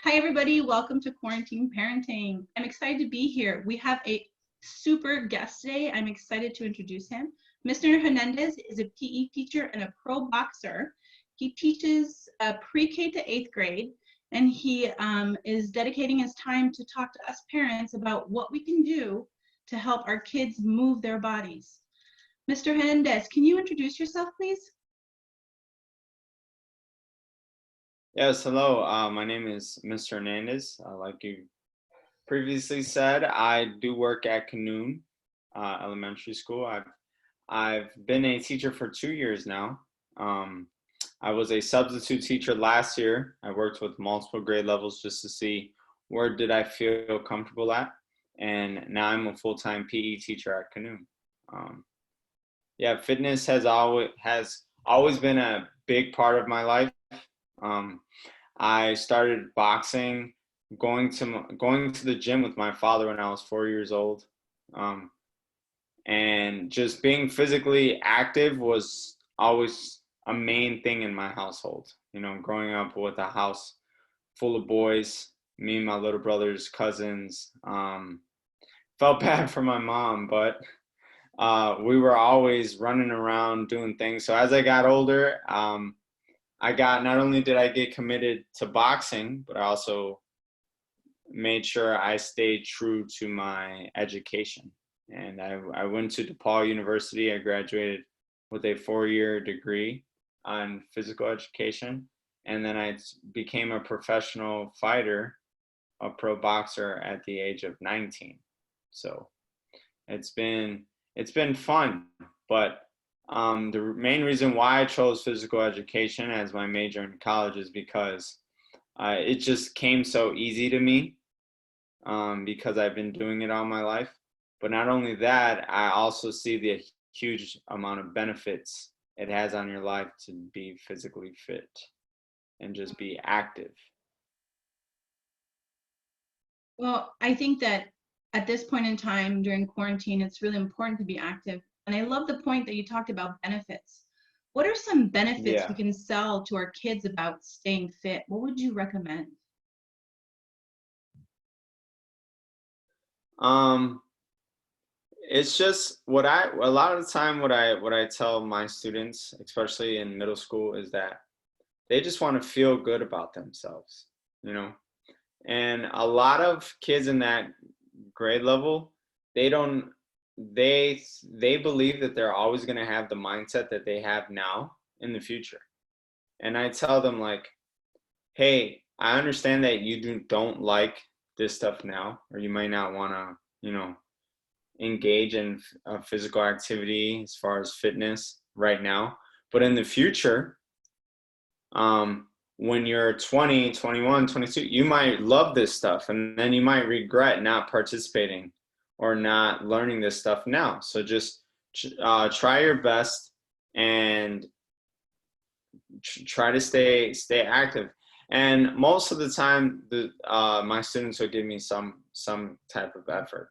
Hi, everybody. Welcome to Quarantine Parenting. I'm excited to be here. We have a super guest today. I'm excited to introduce him. Mr. Hernandez is a PE teacher and a pro boxer. He teaches pre-K to 8th grade, and he is dedicating his time to talk to us parents about what we can do to help our kids move their bodies. Mr. Hernandez, can you introduce yourself, please? Yes, hello. My name is Mr. Hernandez. Like you previously said, I do work at Canoon Elementary School. I've been a teacher for 2 years now. I was a substitute teacher last year. I worked with multiple grade levels just to see where did I feel comfortable at, and now I'm a full-time PE teacher at Canoon. Yeah, fitness has always been a big part of my life. I started boxing, going to the gym with my father when I was 4 years old, and just being physically active was always a main thing in my household. You know, growing up with a house full of boys, me and my little brothers, cousins, felt bad for my mom, but we were always running around doing things. So as I got older, not only did I get committed to boxing, but I also made sure I stayed true to my education. And I went to DePaul University. I graduated with a 4-year degree on physical education. And then I became a professional fighter, a pro boxer at the age of 19. So it's been fun, but the main reason why I chose physical education as my major in college is because it just came so easy to me, because I've been doing it all my life. But not only that, I also see the huge amount of benefits it has on your life to be physically fit and just be active. Well, I think that at this point in time during quarantine, it's really important to be active. And I love the point that you talked about benefits. What are some benefits we Yeah. can sell to our kids about staying fit? What would you recommend? Um, it's just a lot of the time what I tell my students, especially in middle school, is that they just want to feel good about themselves, you know? And a lot of kids in that grade level, they don't they believe that they're always going to have the mindset that they have now in the future. And I tell them, like, hey, I understand that you don't like this stuff now, or you might not want to, engage in physical activity as far as fitness right now. But in the future, when you're 20, 21, 22, you might love this stuff, and then you might regret not participating or not learning this stuff now. So just try your best and try to stay active. And most of the time, my students will give me some type of effort.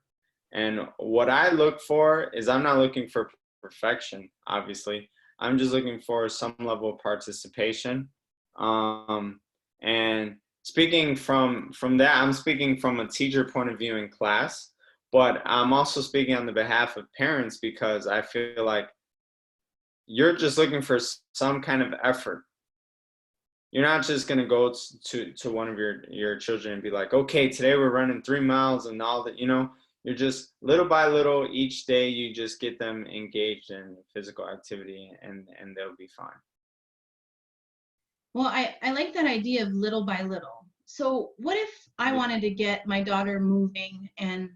And what I look for is, I'm not looking for perfection, obviously. I'm just looking for some level of participation. And speaking from that, I'm speaking from a teacher point of view in class, but I'm also speaking on the behalf of parents, because I feel like you're just looking for some kind of effort. You're not just going to go to one of your children and be like, okay, today we're running 3 miles and all that, you're just little by little, each day you just get them engaged in physical activity, and they'll be fine. Well, I like that idea of little by little. So what if I Yeah. wanted to get my daughter moving and,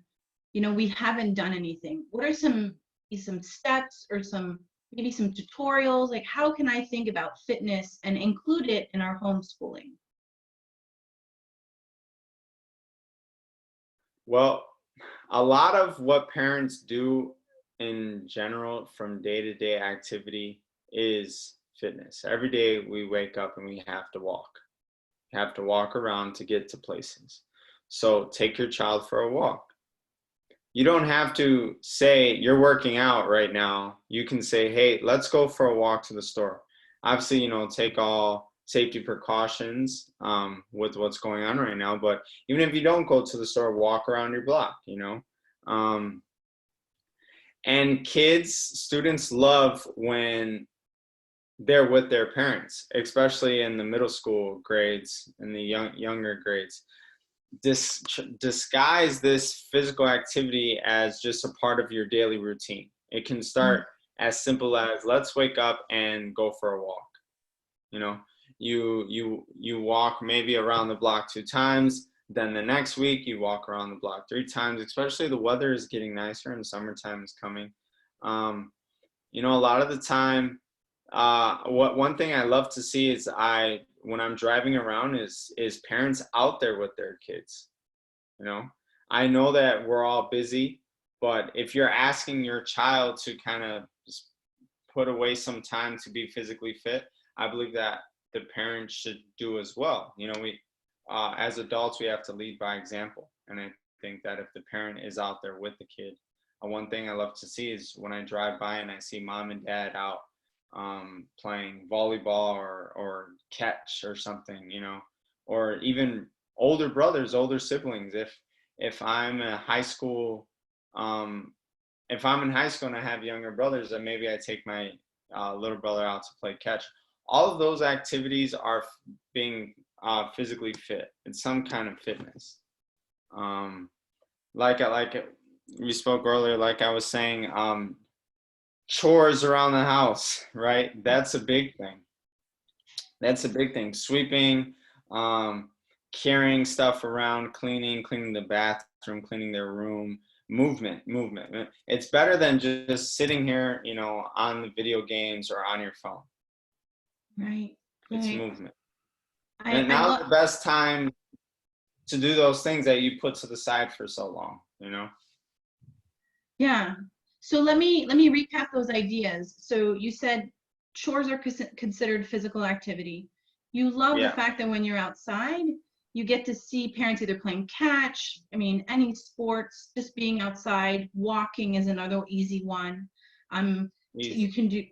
we haven't done anything? What are some steps or maybe some tutorials? Like, how can I think about fitness and include it in our homeschooling? Well, a lot of what parents do in general from day-to-day activity is fitness. Every day we wake up and we have to walk. You have to walk around to get to places. So take your child for a walk. You don't have to say you're working out right now. You can say, hey, let's go for a walk to the store. Obviously, take all safety precautions with what's going on right now. But even if you don't go to the store, walk around your block, and students love when they're with their parents, especially in the middle school grades and the younger grades. Disguise this physical activity as just a part of your daily routine. It can start as simple as, let's wake up and go for a walk. You walk maybe around the block 2 times, then the next week you walk around the block 3 times, especially the weather is getting nicer and summertime is coming. A lot of the time, one thing I love to see is when I'm driving around is parents out there with their kids. I know that we're all busy, but if you're asking your child to kind of just put away some time to be physically fit, I believe that the parents should do as well. We as adults, we have to lead by example, and I think that if the parent is out there with the kid, one thing I love to see is when I drive by and I see mom and dad out playing volleyball or catch or something, or even older brothers, older siblings. If I'm in high school and I have younger brothers, then maybe I take my little brother out to play catch. All of those activities are being physically fit. It's some kind of fitness. Like we spoke earlier, like I was saying, chores around the house, right? That's a big thing. Sweeping, carrying stuff around, cleaning the bathroom, cleaning their room, movement. It's better than just sitting here, on the video games or on your phone. Right. It's movement. I And now's love the best time to do those things that you put to the side for so long, Yeah. So let me recap those ideas. So you said chores are considered physical activity. You love the fact that when you're outside, you get to see parents either playing catch, any sports, just being outside. Walking is another easy one. You can do,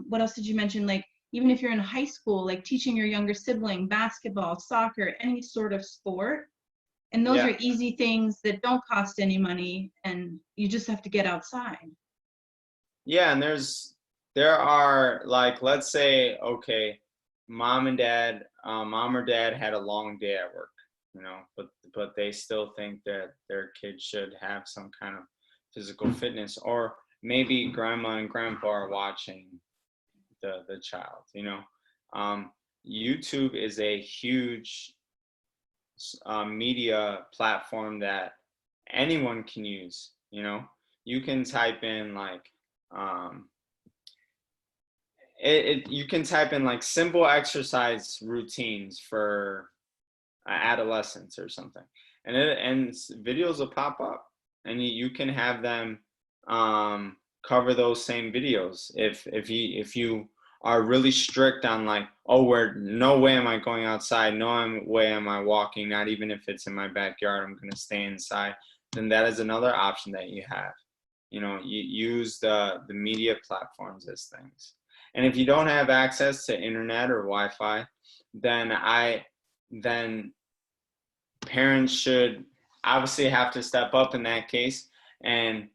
what else did you mention? Like, even if you're in high school, like teaching your younger sibling basketball, soccer, any sort of sport. And those are easy things that don't cost any money, and you just have to get outside. Yeah, and there are, like, let's say, okay, mom or dad had a long day at work, but they still think that their kid should have some kind of physical fitness, or maybe grandma and grandpa are watching the child. YouTube is a huge media platform that anyone can use. You can type in like you can type in like simple exercise routines for adolescents or something, and videos will pop up, and you can have them cover those same videos. If you are really strict on like, no way am I going outside, no way am I walking, not even if it's in my backyard, I'm going to stay inside, then that is another option that you have. You use the media platforms as things. And if you don't have access to internet or Wi-Fi, then parents should obviously have to step up in that case. And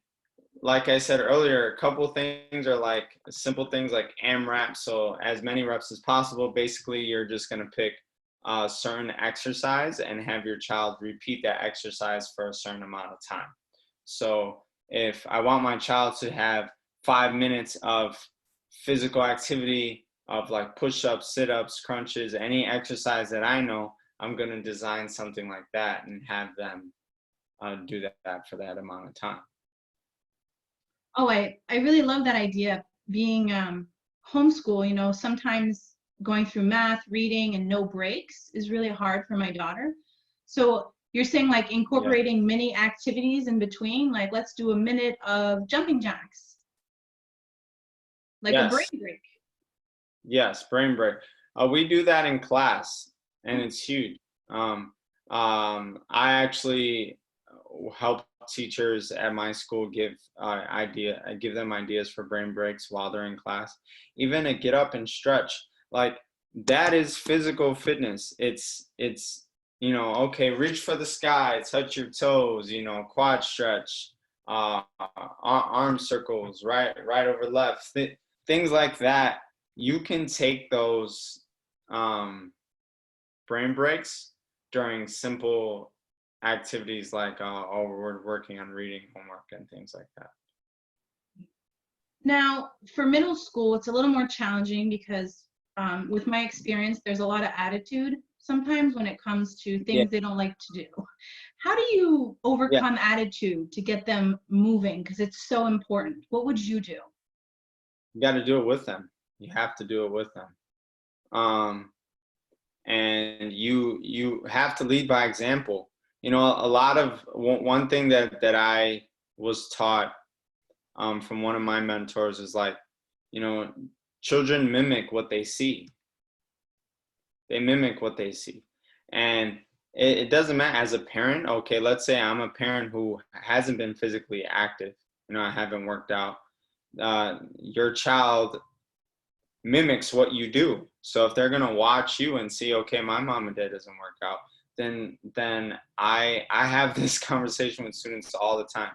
like I said earlier, a couple things are like simple things like AMRAP. So as many reps as possible. Basically, you're just going to pick a certain exercise and have your child repeat that exercise for a certain amount of time. So if I want my child to have 5 minutes of physical activity of like push-ups, sit-ups, crunches, any exercise that I know, I'm going to design something like that and have them do that for that amount of time. Oh, I really love that idea. Being homeschool, sometimes going through math, reading, and no breaks is really hard for my daughter. So you're saying like incorporating mini activities in between, like let's do a minute of jumping jacks, like a brain break. Yes, brain break. We do that in class, and it's huge. I actually help teachers at my school give them ideas for brain breaks while they're in class. Even a get up and stretch. Like that is physical fitness. It's okay, reach for the sky, touch your toes, quad stretch, arm circles, right over left, things like that. You can take those brain breaks during simple activities like we're working on reading homework and things like that. Now, for middle school, it's a little more challenging because with my experience, there's a lot of attitude sometimes when it comes to Yeah, things they don't like to do. How do you yeah. overcome attitude to get them moving? Because it's so important. What would you do? You got to do it with them. You have to do it with them. And you have to lead by example. A lot of one thing that I was taught from one of my mentors is like, children mimic what they see. They mimic what they see. And it doesn't matter as a parent. Okay, let's say I'm a parent who hasn't been physically active. I haven't worked out. Your child mimics what you do. So if they're gonna watch you and see, okay, my mom and dad doesn't work out, then I have this conversation with students all the time.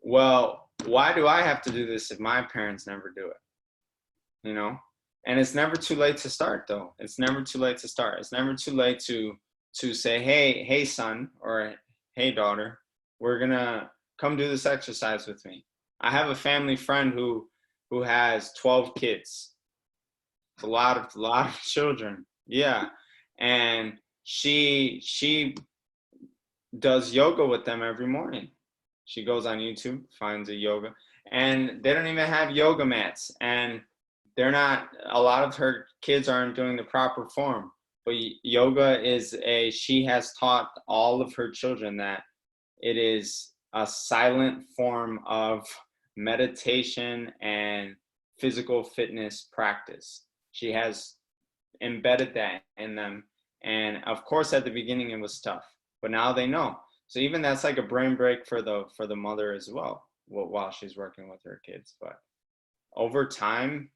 Well, why do I have to do this if my parents never do it? And it's never too late to start, though. It's never too late to start. It's never too late to say, hey son, or hey daughter, we're gonna come do this exercise with me. I have a family friend who has 12 kids. It's a lot of children. Yeah. And she does yoga with them every morning. She goes on YouTube, finds a yoga, and they don't even have yoga mats. And a lot of her kids aren't doing the proper form. But yoga she has taught all of her children that it is a silent form of meditation and physical fitness practice. She has embedded that in them. And of course, at the beginning, it was tough, but now they know. So even that's like a brain break for the mother as well, while she's working with her kids. But over time,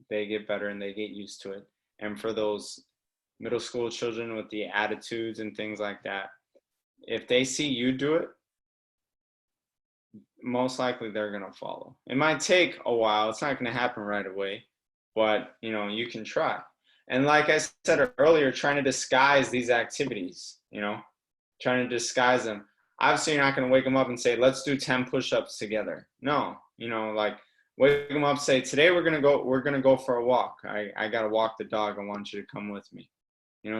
they get better and they get used to it. And for those middle school children with the attitudes and things like that, if they see you do it, most likely they're going to follow. It might take a while. It's not going to happen right away, but you can try. And like I said earlier, trying to disguise these activities, trying to disguise them. Obviously, you're not going to wake them up and say, let's do 10 push-ups together. No, like wake them up, say, today we're going to go for a walk. I got to walk the dog. I want you to come with me.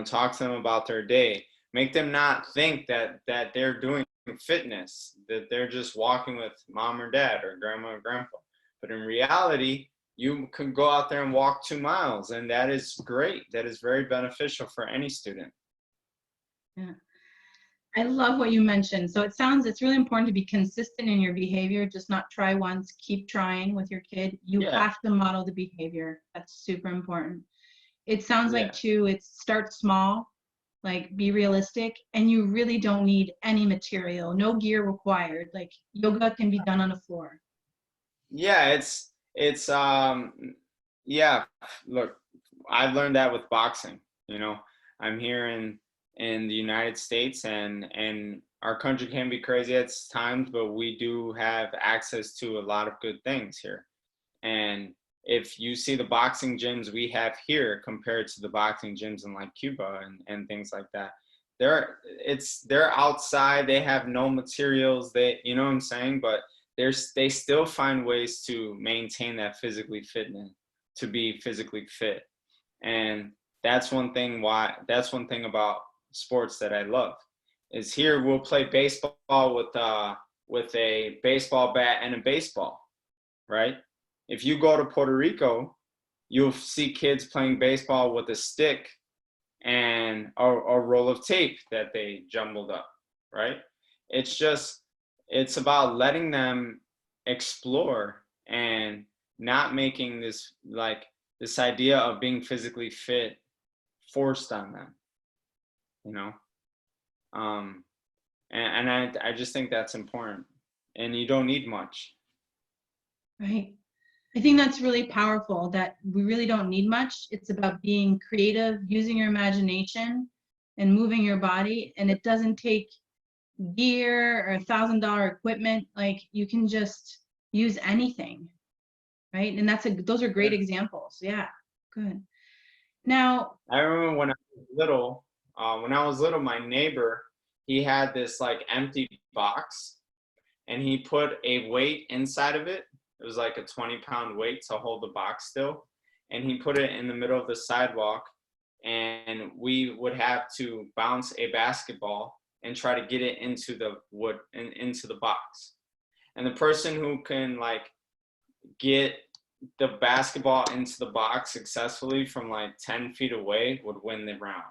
Talk to them about their day. Make them not think that they're doing fitness, that they're just walking with mom or dad or grandma or grandpa. But in reality, you can go out there and walk 2 miles, and that is great. That is very beneficial for any student. Yeah. I love what you mentioned. So it's really important to be consistent in your behavior, just not try once, keep trying with your kid. You have to model the behavior. That's super important. It sounds like too, start small, like be realistic, and you really don't need any material, no gear required. Like yoga can be done on the floor. Yeah, yeah, look, I've learned that with boxing. I'm here in the United States, and our country can be crazy at times, but we do have access to a lot of good things here. And if you see the boxing gyms we have here compared to the boxing gyms in like Cuba and things like that, they're outside, they have no materials, you know what I'm saying? But they still find ways to maintain that to be physically fit. And that's one thing about sports that I love, is here we'll play baseball with a baseball bat and a baseball, right? If you go to Puerto Rico, you'll see kids playing baseball with a stick and a roll of tape that they jumbled up, right? It's about letting them explore and not making this idea of being physically fit forced on them, you know? And I just think that's important, and you don't need much. Right. I think that's really powerful, that we really don't need much. It's about being creative, using your imagination and moving your body. And it doesn't take gear or $1,000 equipment. Like, you can just use anything, right? And those are great examples. Yeah, good. Now, I remember when I was little, my neighbor, he had this like empty box, and he put a weight inside of it. It was like a 20-pound weight to hold the box still. And he put it in the middle of the sidewalk, and we would have to bounce a basketball and try to get it into the wood and into the box. And the person who can like get the basketball into the box successfully from like 10 feet away would win the round.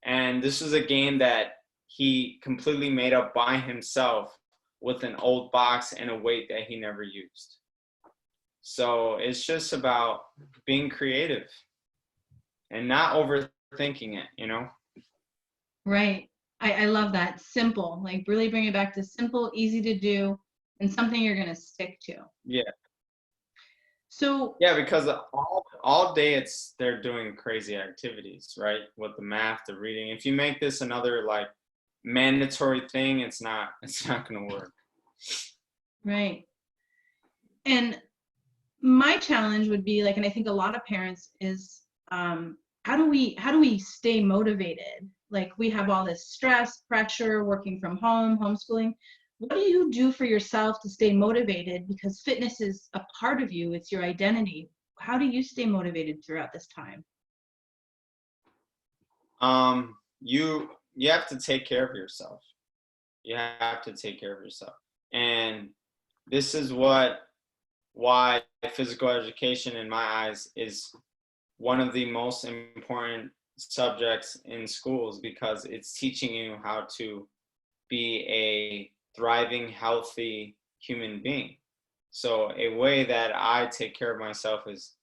And this was a game that he completely made up by himself with an old box and a weight that he never used. So it's just about being creative and not overthinking it, you know? right. I love that. Simple, like really bring it back to simple, easy to do, and something you're going to stick to. Yeah. So, Yeah, because all day they're doing crazy activities, right? With the math, the reading. If you make this another like mandatory thing, it's not going to work. right. And my challenge would be like, and I think a lot of parents is, how do we stay motivated? Like, we have all this stress, pressure, working from home, homeschooling. What do you do for yourself to stay motivated? Because fitness is a part of you, it's your identity. How do you stay motivated throughout this time? You have to take care of yourself. You have to take care of yourself. And this is why physical education in my eyes is one of the most important subjects in schools, because it's teaching you how to be a thriving, healthy human being. So a way that I take care of myself is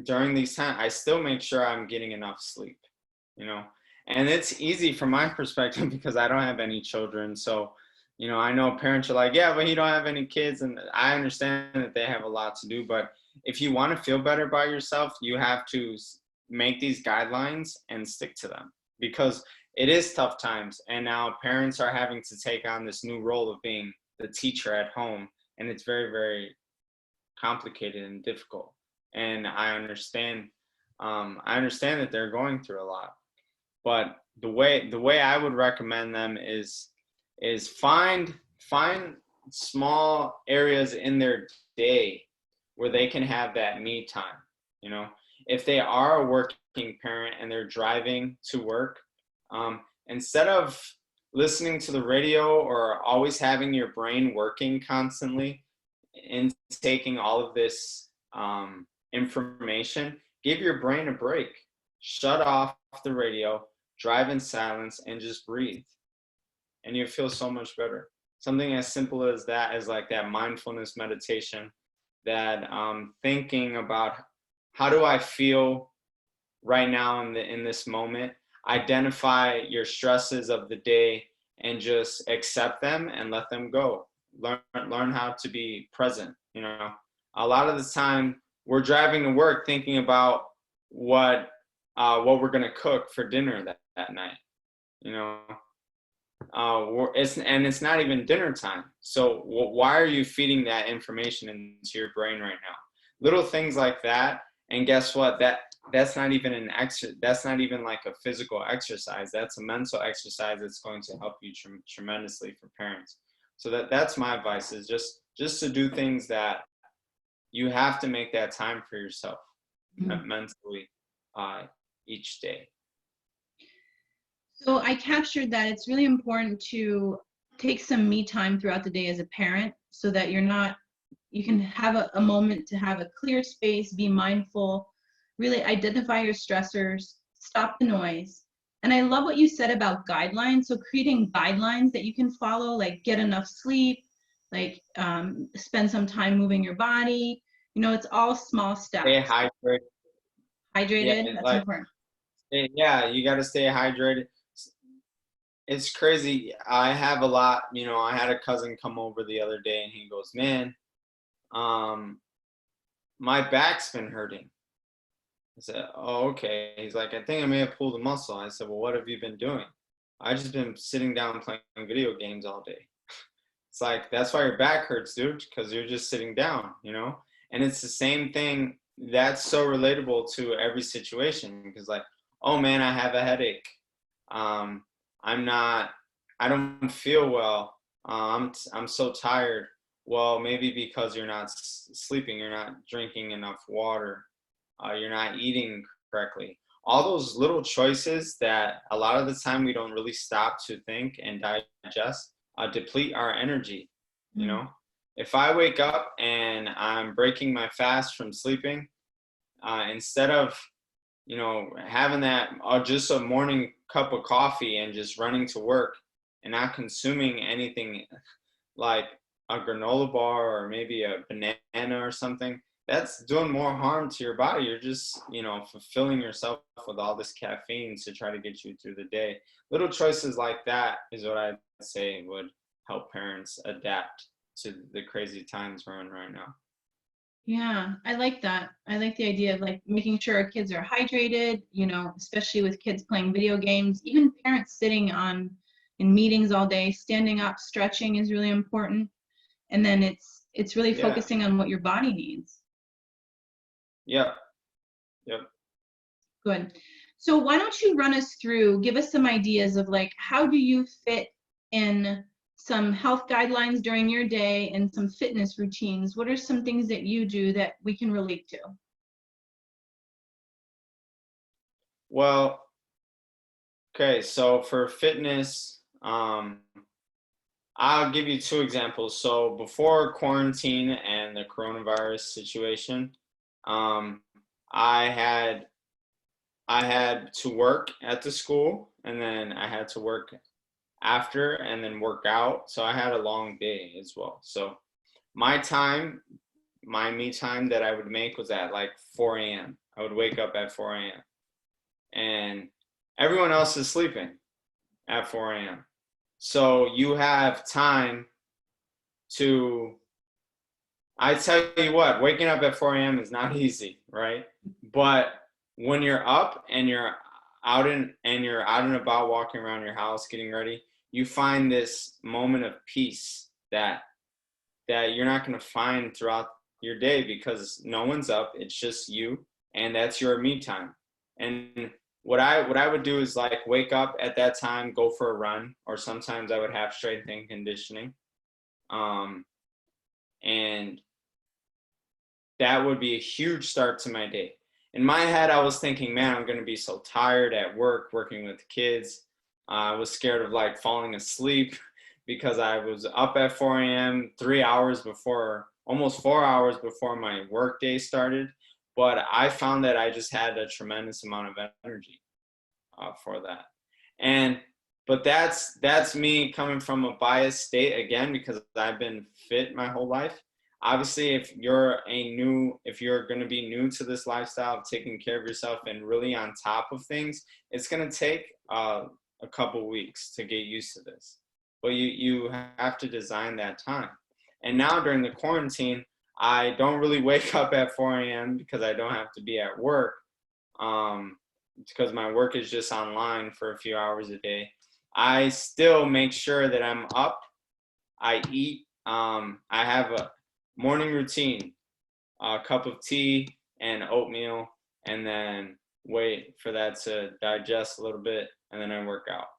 during these times, I still make sure I'm getting enough sleep, you know? And it's easy from my perspective because I don't have any children. So, you know, I know parents are like, yeah, but you don't have any kids. And I understand that they have a lot to do. But if you want to feel better about yourself, you have to make these guidelines and stick to them, because it is tough times. And now parents are having to take on this new role of being the teacher at home. And it's very, very complicated and difficult. And I understand that they're going through a lot. But the way I would recommend them is find small areas in their day where they can have that me time. You know, if they are a working parent and they're driving to work, instead of listening to the radio or always having your brain working constantly and taking all of this information, give your brain a break. Shut off the radio, drive in silence, and just breathe. And you feel so much better. Something as simple as that is like that mindfulness meditation, that thinking about how do I feel right now in this moment. Identify your stresses of the day and just accept them and let them go. Learn how to be present. You know, a lot of the time we're driving to work thinking about what we're gonna cook for dinner that night. You know, it's not even dinner time. So why are you feeding that information into your brain right now? Little things like that. And guess what? That's not even that's not even like a physical exercise. That's a mental exercise that's going to help you tremendously for parents. So that's my advice, is just to do things that you have to make that time for yourself mentally each day. So I captured that it's really important to take some me time throughout the day as a parent, so that you can have a moment to have a clear space, be mindful, really identify your stressors, stop the noise. And I love what you said about guidelines. So creating guidelines that you can follow, like get enough sleep, like spend some time moving your body. You know, it's all small steps. Stay hydrated. Hydrated, Yeah, that's like, important. yeah, you got to stay hydrated. It's crazy. I have a lot, you know, I had a cousin come over the other day and he goes, man, my back's been hurting. I said, oh, okay. He's like, I think I may have pulled a muscle. I said, well, what have you been doing? I just been sitting down playing video games all day. It's like, that's why your back hurts, dude, because you're just sitting down, you know? And it's the same thing. That's so relatable to every situation because, like, oh man, I have a headache. I'm not, I don't feel well. I'm so tired. Well, maybe because you're not sleeping, you're not drinking enough water, you're not eating correctly. All those little choices that a lot of the time we don't really stop to think and digest deplete our energy. You know, if I wake up and I'm breaking my fast from sleeping, instead of, you know, having that just a morning cup of coffee and just running to work and not consuming anything like a granola bar or maybe a banana or something, that's doing more harm to your body. You're just, you know, fulfilling yourself with all this caffeine to try to get you through the day. Little choices like that is what I'd say would help parents adapt to the crazy times we're in right now. Yeah, I like that. I like the idea of like making sure our kids are hydrated, you know, especially with kids playing video games. Even parents sitting in meetings all day, standing up, stretching is really important. And then it's really focusing on what your body needs. Yep. Good. So why don't you run us through, give us some ideas of like, how do you fit in some health guidelines during your day and some fitness routines? What are some things that you do that we can relate to? Well, okay, so for fitness, I'll give you two examples. So before quarantine and the coronavirus situation, I had to work at the school, and then I had to work after and then work out. So I had a long day as well. So my me time that I would make was at like 4 a.m. I would wake up at 4 a.m. and everyone else is sleeping at 4 a.m. So you have time to, I tell you what, waking up at 4 a.m. is not easy, right? But when you're up and you're out and about walking around your house getting ready, you find this moment of peace that you're not going to find throughout your day because no one's up. It's just you, and that's your me time. And what I would do is like wake up at that time, go for a run, or sometimes I would have strength and conditioning. And that would be a huge start to my day. In my head, I was thinking, man, I'm going to be so tired at work, working with kids. I was scared of like falling asleep because I was up at 4 a.m., 3 hours before, almost 4 hours before my work day started. But I found that I just had a tremendous amount of energy for that. But that's me coming from a biased state again, because I've been fit my whole life. Obviously, if you're going to be new to this lifestyle of taking care of yourself and really on top of things, it's going to take a couple weeks to get used to this. But you have to design that time. And now during the quarantine, I don't really wake up at 4 a.m. because I don't have to be at work, because my work is just online for a few hours a day. I still make sure that I'm up. I eat. I have a morning routine, a cup of tea and oatmeal, and then wait for that to digest a little bit, and then I work out.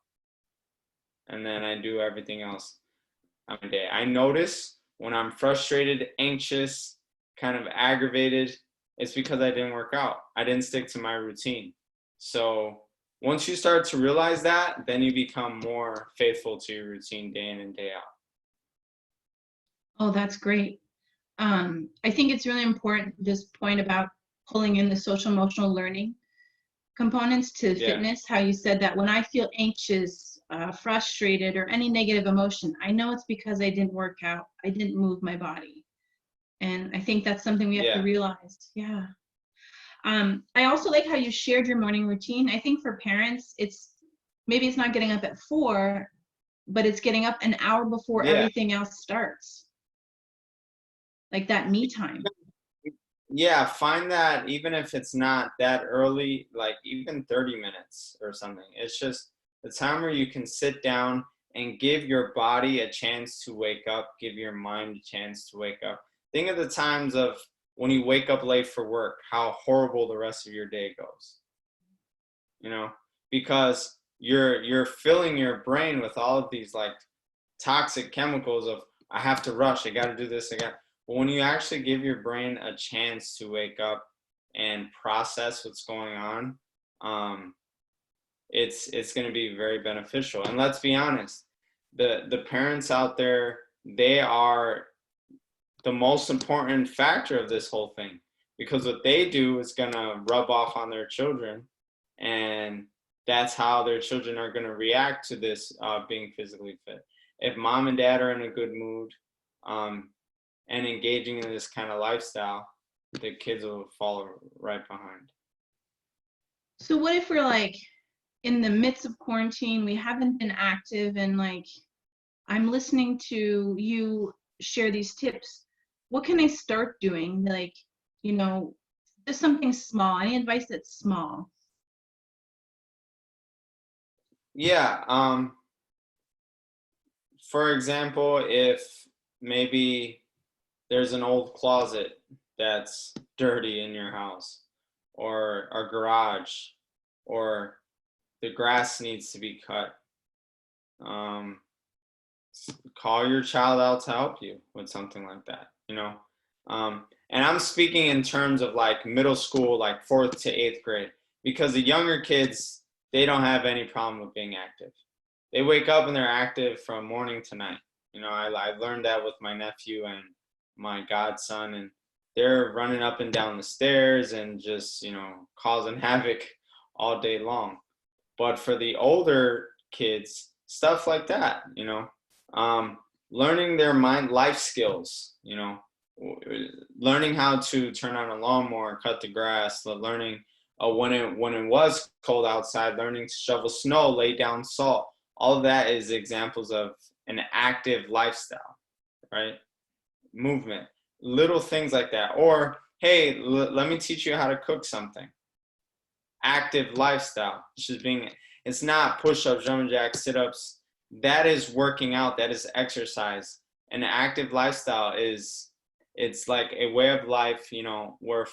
And then I do everything else on my day. I notice when I'm frustrated, anxious, kind of aggravated, it's because I didn't work out. I didn't stick to my routine. So once you start to realize that, then you become more faithful to your routine day in and day out. Oh, that's great. I think it's really important, this point about pulling in the social emotional learning components to fitness, how you said that when I feel anxious, frustrated, or any negative emotion, I know it's because I didn't work out. I didn't move my body. And I think that's something we have to realize. Yeah. I also like how you shared your morning routine. I think for parents, maybe it's not getting up at 4, but it's getting up an hour before everything else starts. like that me time. Yeah, find that even if it's not that early, like even 30 minutes or something. It's just the time where you can sit down and give your body a chance to wake up, give your mind a chance to wake up. Think of the times of when you wake up late for work, how horrible the rest of your day goes. You know, because you're filling your brain with all of these like toxic chemicals of I have to rush, I got to do this, but when you actually give your brain a chance to wake up and process what's going on, it's going to be very beneficial. And let's be honest, the parents out there, they are the most important factor of this whole thing, because what they do is going to rub off on their children, and that's how their children are going to react to this being physically fit. If mom and dad are in a good mood and engaging in this kind of lifestyle, the kids will follow right behind. So what if we're like in the midst of quarantine, we haven't been active, and like I'm listening to you share these tips. What can I start doing? Like, you know, just something small. Any advice that's small? Yeah. For example, if maybe there's an old closet that's dirty in your house, or a garage, or the grass needs to be cut, call your child out to help you with something like that, you know. And I'm speaking in terms of like middle school, like 4th to 8th grade, because the younger kids, they don't have any problem with being active. They wake up and they're active from morning to night. You know, I learned that with my nephew and my godson, and they're running up and down the stairs and just, you know, causing havoc all day long. But for the older kids, stuff like that, you know, learning their mind life skills, you know, learning how to turn on a lawnmower, cut the grass, learning when it was cold outside, learning to shovel snow, lay down salt. All of that is examples of an active lifestyle, right? Movement, little things like that. Or, hey, let me teach you how to cook something. Active lifestyle. It's not push-ups, jumping jacks, sit-ups. That is working out. That is exercise. An active lifestyle it's like a way of life, you know, where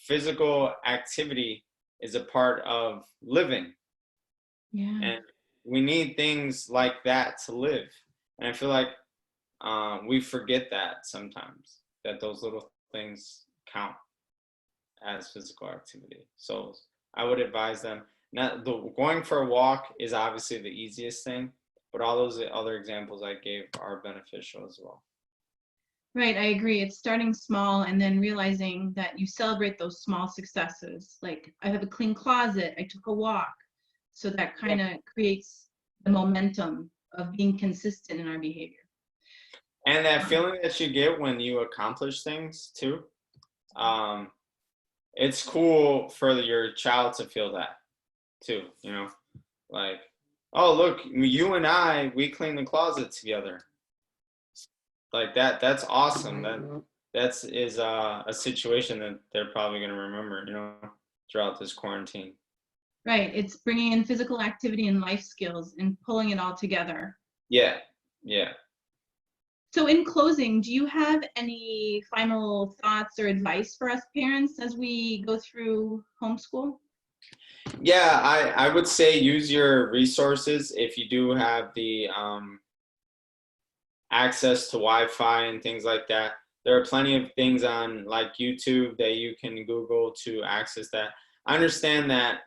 physical activity is a part of living. Yeah. And we need things like that to live. And I feel like we forget that sometimes, that those little things count as physical activity. So I would advise them. Now, going for a walk is obviously the easiest thing, but all those other examples I gave are beneficial as well. Right, I agree. It's starting small and then realizing that you celebrate those small successes. Like, I have a clean closet, I took a walk. So that kind of creates the momentum of being consistent in our behavior. And that feeling that you get when you accomplish things too. It's cool for your child to feel that too, you know, like, oh, look, you and we cleaned the closet together. Like that's awesome. That's a situation that they're probably going to remember, you know, throughout this quarantine. Right, it's bringing in physical activity and life skills and pulling it all together. Yeah. So in closing, do you have any final thoughts or advice for us parents as we go through homeschool? Yeah, I would say use your resources if you do have the access to Wi-Fi and things like that. There are plenty of things on like YouTube that you can Google to access that. I understand that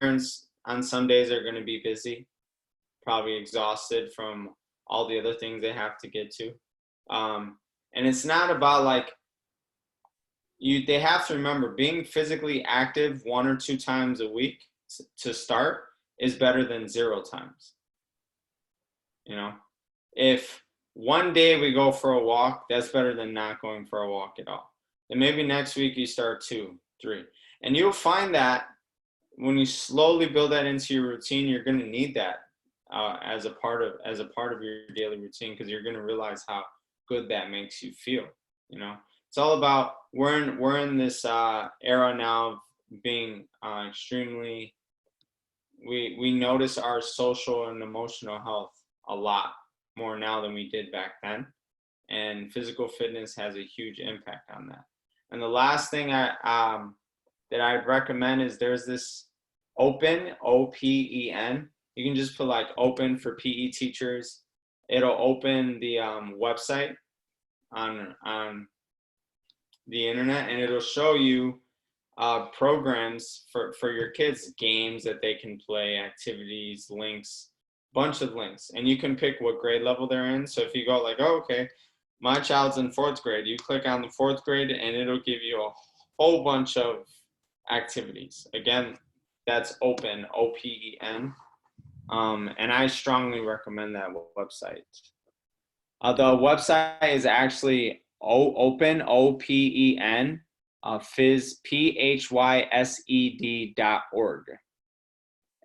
parents on some days are going to be busy, probably exhausted from all the other things they have to get to. And it's not about like, they have to remember being physically active 1 or 2 times a week to start is better than 0 times. You know, if one day we go for a walk, that's better than not going for a walk at all. And maybe next week you start 2, 3, and you'll find that when you slowly build that into your routine, you're going to need that as a part of your daily routine, because you're going to realize how good that makes you feel. You know, it's all about, we're in this era now of being extremely, we notice our social and emotional health a lot more now than we did back then, and physical fitness has a huge impact on that. And the last thing that I'd recommend is there's this Open, OPEN. You can just put like open for PE teachers. It'll open the website on the internet, and it'll show you programs for your kids, games that they can play, activities, links, bunch of links, and you can pick what grade level they're in. So if you go like, oh, okay, my child's in 4th grade, you click on the 4th grade and it'll give you a whole bunch of activities. Again, that's Open, OPEN. And I strongly recommend that website. The website is actually Open, OPEN, PHYSED.org.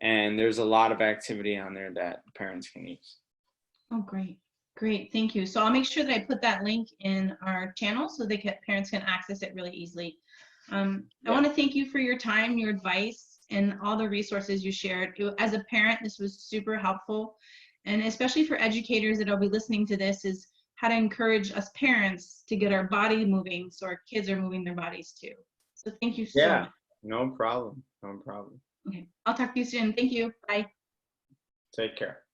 And there's a lot of activity on there that parents can use. Oh, great. Great. Thank you. So I'll make sure that I put that link in our channel so parents can access it really easily. I want to thank you for your time, your advice, and all the resources you shared. As a parent, this was super helpful. And especially for educators that will be listening to this, is how to encourage us parents to get our body moving so our kids are moving their bodies too. So thank you so much. No problem. No problem. Okay. I'll talk to you soon. Thank you. Bye. Take care.